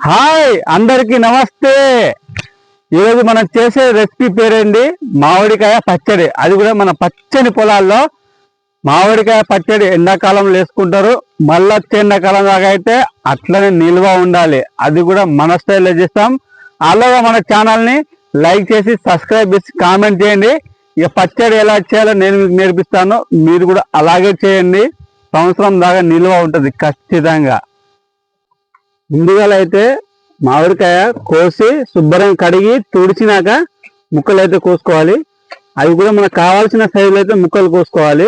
Hi అందరికి నమస్తే. ఈరోజు మనం చేసే రెసిపీ పేరేంటి? మామిడికాయ పచ్చడి. అది కూడా మన పచ్చని పొలాల్లో మామిడికాయ పచ్చడి ఎండాకాలంలో వేసుకుంటారు. మళ్ళీ ఎండాకాలం దాకా అయితే అట్లనే నిల్వ ఉండాలి. అది కూడా మన స్టైల్లో చేస్తాం. అలాగే మన ఛానల్ని లైక్ చేసి సబ్స్క్రైబ్ చేసి కామెంట్ చేయండి. ఇక పచ్చడి ఎలా చేయాలో నేను మీకు నేర్పిస్తాను. మీరు కూడా అలాగే చేయండి. సంవత్సరం దాకా నిల్వ ఉంటుంది ఖచ్చితంగా. ముందుగా అయితే మామిడికాయ కోసి శుభ్రంగా కడిగి తుడిచినాక ముక్కలు అయితే కోసుకోవాలి. అవి కూడా మనకు కావాల్సిన సైజులో అయితే ముక్కలు కోసుకోవాలి.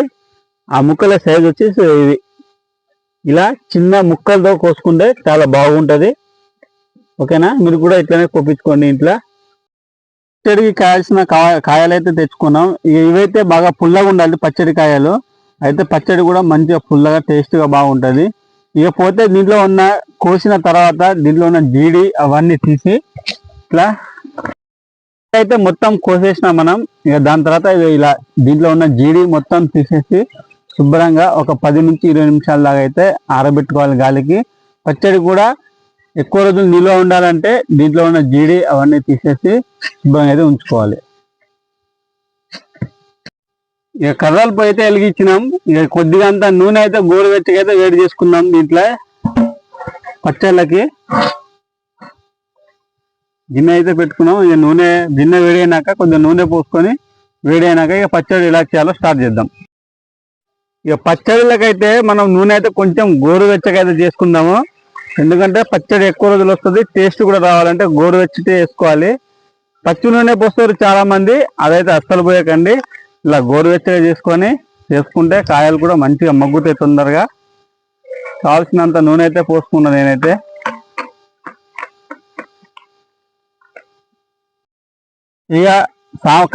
ఆ ముక్కల సైజు వచ్చేసి ఇది ఇలా చిన్న ముక్కలతో కోసుకుంటే చాలా బాగుంటుంది. ఓకేనా? మీరు కూడా ఇట్లనే కోపించుకోండి ఇంట్లో. పచ్చడికి కాయాల్సిన కాయలు అయితే తెచ్చుకున్నాం. ఇవైతే బాగా పుల్లగా ఉండాలి పచ్చడి కాయలు. అయితే పచ్చడి కూడా మంచిగా పుల్లగా టేస్ట్గా బాగుంటుంది. ఇకపోతే దీంట్లో ఉన్న కోసిన తర్వాత దీంట్లో ఉన్న జీడి అవన్నీ తీసి ఇట్లా అయితే మొత్తం కోసేసిన మనం. ఇక దాని తర్వాత ఇలా దీంట్లో ఉన్న జీడి మొత్తం తీసేసి శుభ్రంగా ఒక 10 నుంచి 20 నిమిషాల దాకా అయితే ఆరబెట్టుకోవాలి గాలికి. పచ్చడి కూడా ఎక్కువ రోజులు నిల్వ ఉండాలంటే దీంట్లో ఉన్న జీడి అవన్నీ తీసేసి శుభ్రంగా అయితే ఉంచుకోవాలి. ఇక కర్రలు పోయి అయితే వెలిగించినాం. ఇక కొద్దిగా అంతా నూనె అయితే గోరువెచ్చగా అయితే వేడి చేసుకున్నాం. దీంట్లో పచ్చళ్ళకి గిన్నె అయితే పెట్టుకున్నాం. ఇక నూనె గిన్నె వేడి అయినాక కొద్దిగా నూనె పోసుకొని వేడి అయినాక ఇక పచ్చడి ఎలా చేయాలో స్టార్ట్ చేద్దాం. ఇక పచ్చడిలకైతే మనం నూనె అయితే కొంచెం గోరువెచ్చగా అయితే చేసుకుందాము. ఎందుకంటే పచ్చడి ఎక్కువ రోజులు వస్తుంది. టేస్ట్ కూడా రావాలంటే గోరువెచ్చటే వేసుకోవాలి. పచ్చి నూనె పోస్తారు చాలా మంది, అదైతే అస్సలు పోయకండి. ఇలా గోరువెచ్చగా చేసుకుంటే కాయలు కూడా మంచిగా మగ్గుతాయి తొందరగా. కావాల్సినంత నూనె అయితే పోసుకున్నా నేనైతే. ఇక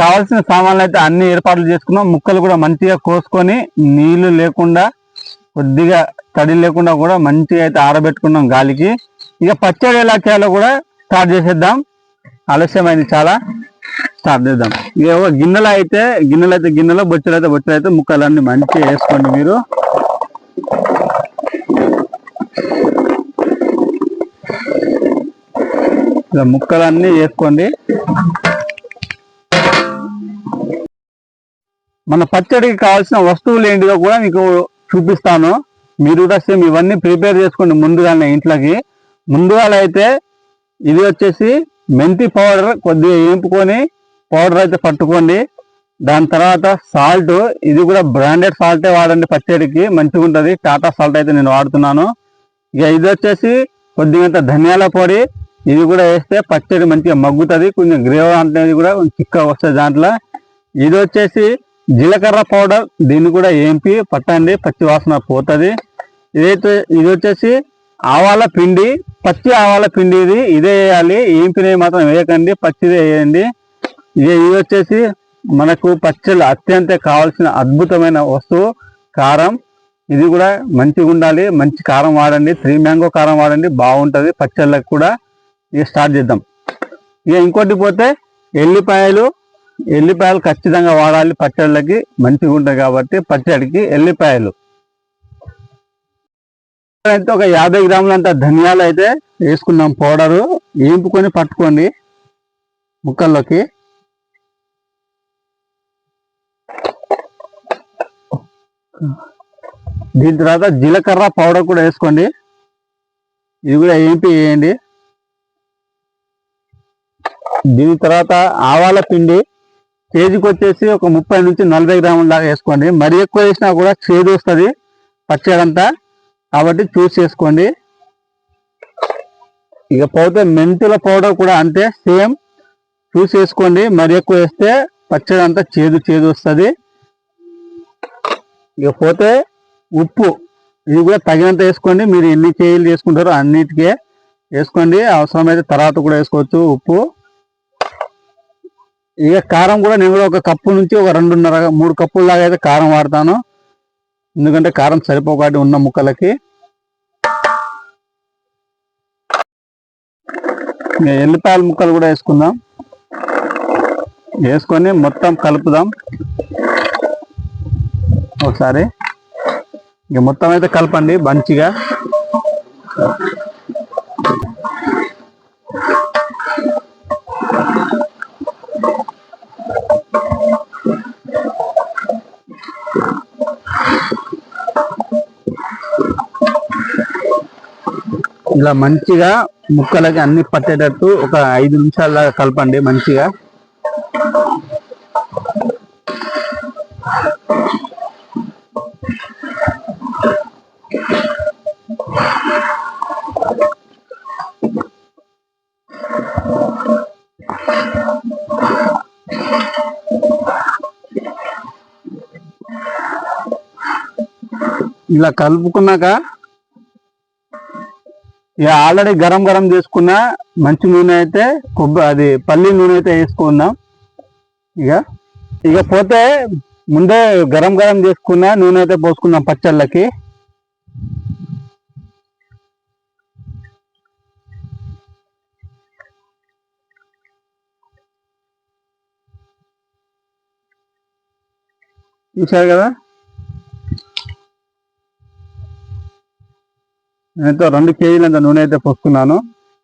కావాల్సిన సామాన్లు అయితే అన్ని ఏర్పాట్లు చేసుకున్నాం. ముక్కలు కూడా మంచిగా కోసుకొని నీళ్లు లేకుండా కొద్దిగా తడి లేకుండా కూడా మంచిగా అయితే ఆరబెట్టుకున్నాం గాలికి. ఇక పచ్చడి ఎలా చేయాలో కూడా స్టార్ట్ చేసేద్దాం. ఆలస్యమైంది చాలా. స్టార్ట్ చేద్దాం. ఇక గిన్నెలో బొచ్చలు అయితే ముక్కలన్నీ మంచిగా వేసుకోండి మీరు. ఇలా ముక్కలన్నీ వేసుకోండి. మన పచ్చడికి కావాల్సిన వస్తువులు ఏంటిదో కూడా మీకు చూపిస్తాను. మీరు కూడా సేమ్ ఇవన్నీ ప్రిపేర్ చేసుకోండి ముందుగానే ఇంట్లోకి. ముందుగా అయితే ఇది వచ్చేసి మెంతి పౌడర్ కొద్దిగా వేపుకొని పౌడర్ అయితే పట్టుకోండి. దాని తర్వాత సాల్ట్, ఇది కూడా బ్రాండెడ్ సాల్టే వాడండి, పచ్చడికి మంచిగా ఉంటుంది. టాటా సాల్ట్ అయితే నేను వాడుతున్నాను. ఇక ఇది వచ్చేసి కొద్దిగా ధనియాల పొడి, ఇది కూడా వేస్తే పచ్చడి మంచిగా మగ్గుతుంది. కొంచెం గ్రేవీ అనేది కూడా చిక్కగా వస్తుంది దాంట్లో. ఇది వచ్చేసి జీలకర్ర పౌడర్, దీన్ని కూడా ఏంపి పట్టండి, పచ్చి వాసన పోతుంది. ఇది వచ్చేసి ఆవాల పిండి, పచ్చి ఆవాల పిండి, ఇదే వేయాలి. ఏంపినవి మాత్రం వేయకండి, పచ్చిదే వేయండి. ఇది వచ్చేసి మనకు పచ్చళ్ళు అత్యంత కావాల్సిన అద్భుతమైన వస్తువు కారం. ఇది కూడా మంచిగా ఉండాలి. మంచి కారం వాడండి, 3 మ్యాంగో కారం వాడండి, బాగుంటుంది పచ్చళ్ళకి కూడా. ఇక స్టార్ట్ చేద్దాం. ఇక ఇంకోటి పోతే ఎల్లిపాయలు ఖచ్చితంగా వాడాలి పచ్చళ్ళకి, మంచిగా ఉంటాయి కాబట్టి. పచ్చడికి ఎల్లిపాయలు అయితే ఒక 50 గ్రాములంత ధనియాలు అయితే వేసుకున్నాం. పౌడరు వేపుకొని పట్టుకోండి ముక్కల్లోకి. దీని తర్వాత జీలకర్ర పౌడర్ కూడా వేసుకోండి. ఇది కూడా వేయండి. దీని తర్వాత ఆవాల పిండి కేజీకి వచ్చేసి ఒక 30 నుంచి 40 గ్రాముల దాకా వేసుకోండి. మరి ఎక్కువ వేసినా కూడా చేదు వస్తుంది పచ్చడి అంతా, కాబట్టి చూసి చేసుకోండి. ఇక పోతే మెంతుల పౌడర్ కూడా అంతే, సేమ్ చూసి వేసుకోండి. మరి ఎక్కువ వేస్తే పచ్చడి అంతా చేదు వస్తుంది. ఇక పోతే ఉప్పు, ఇది కూడా తగినంత వేసుకోండి. మీరు ఎన్ని కేజీలు చేసుకుంటారో అన్నిటికే వేసుకోండి. అవసరమైతే తర్వాత కూడా వేసుకోవచ్చు ఉప్పు. ఇక కారం కూడా నేను కూడా ఒక కప్పు నుంచి ఒక 2.5-3 కప్పుల లాగా అయితే కారం వాడతాను. ఎందుకంటే కారం సరిపోకాటి ఉన్న ముక్కలకి. ఎల్లిపాయల ముక్కలు కూడా వేసుకుందాం. వేసుకొని మొత్తం కలుపుదాం ఒకసారి. ఇక మొత్తం అయితే కలపండి మంచిగా. ఇలా మంచిగా ముక్కలకి అన్ని పట్టేటట్టు ఒక 5 నిమిషాల దాకా కలపండి మంచిగా. ఇలా కలుపుకున్నాక ఇక ఆల్రెడీ గరం చేసుకున్న మంచి నూనె అయితే అది పల్లి నూనె అయితే వేసుకుందాం. ఇక పోతే ముందే గరం చేసుకున్న నూనె అయితే పోసుకుందాం పచ్చళ్ళకి. చూసారు కదా, నేనైతే 2 కేజీలంత నూనె అయితే పోసుకున్నాను.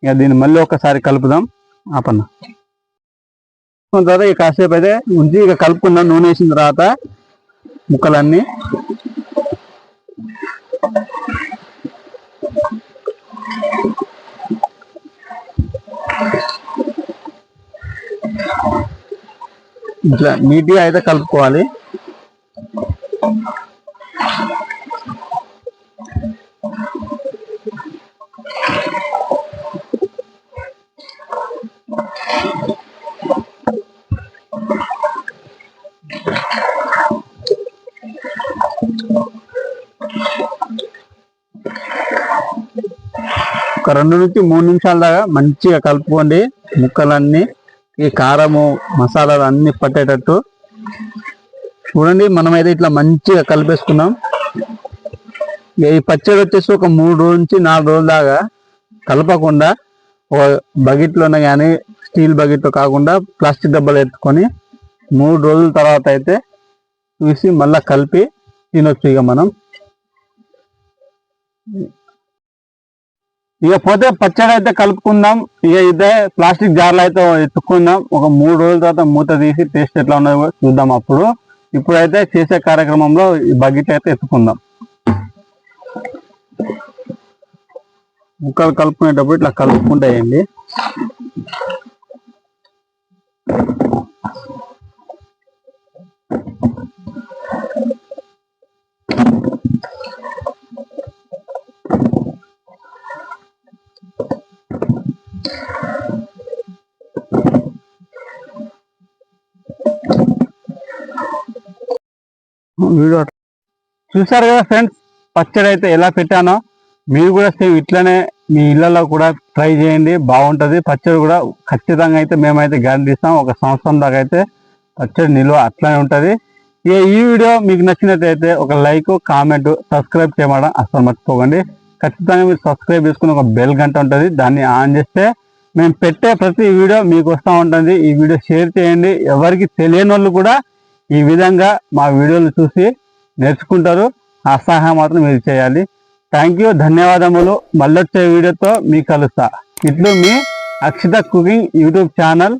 ఇక దీన్ని మళ్ళీ ఒకసారి కలుపుదాం. ఆపన్న తర్వాత ఇక కాసేపు అయితే ఉంచి ఇక కలుపుకుందాం. నూనె వేసిన తర్వాత ముక్కలన్నీ ఇట్లా నీట్గా అయితే కలుపుకోవాలి. ఒక 2 నుంచి 3 నిమిషాల దాకా మంచిగా కలుపుకోండి. ముక్కలన్నీ ఈ కారము మసాలాలు అన్ని పట్టేటట్టు చూడండి. మనమైతే ఇట్లా మంచిగా కలిపేసుకున్నాం. ఈ పచ్చడి వచ్చేసి ఒక 3 రోజుల నుంచి 4 రోజుల దాకా కలపకుండా ఒక బకెట్లోనే కానీ స్టీల్ బకెట్లో కాకుండా ప్లాస్టిక్ డబ్బాలు ఎత్తుకొని 3 రోజుల తర్వాత అయితే చూసి మళ్ళీ కలిపి తినొచ్చు. ఇక మనం ఇక పోతే పచ్చడి అయితే కలుపుకుందాం. ఇక ఇదే ప్లాస్టిక్ జార్లు అయితే ఎత్తుకుందాం. ఒక 3 రోజుల తర్వాత మూత తీసి టేస్ట్ ఎట్లా ఉన్నాయో చూద్దాం. ఇప్పుడైతే చేసే కార్యక్రమంలో ఈ బకెట్ అయితే ఎత్తుకుందాం. ముక్కలు కలుపుకునేటప్పుడు ఇట్లా కలుపుకుంటాయండి. వీడియో చూసారు కదా ఫ్రెండ్స్, పచ్చడి అయితే ఎలా పెట్టానో మీరు కూడా సేమ్ ఇట్లనే మీ ఇళ్లలో కూడా ట్రై చేయండి. బాగుంటుంది పచ్చడి కూడా. ఖచ్చితంగా అయితే మేమైతే గ్యారెంటీ ఇస్తాం. 1 సంవత్సరం దాకా అయితే పచ్చడి నిల్వ అట్లనే ఉంటుంది. ఈ వీడియో మీకు నచ్చినట్లయితే ఒక లైక్, కామెంట్, సబ్స్క్రైబ్ చేయడం అసలు మర్చిపోకండి. ఖచ్చితంగా మీరు సబ్స్క్రైబ్ చేసుకుని ఒక బెల్ గంట ఉంటుంది, దాన్ని ఆన్ చేస్తే మేము పెట్టే ప్రతి వీడియో మీకు వస్తూ ఉంటుంది. ఈ వీడియో షేర్ చేయండి. ఎవరికి తెలియని వాళ్ళు కూడా ఈ విధంగా మా వీడియోలు చూసి నేర్చుకుంటారు. ఆ సహాయం మాత్రం మీరు చేయాలి. థ్యాంక్ యూ, ధన్యవాదములు. మళ్ళొచ్చే వీడియోతో మీకు కలుస్తా. ఇట్లు మీ అక్షిత కుకింగ్ యూట్యూబ్ ఛానల్.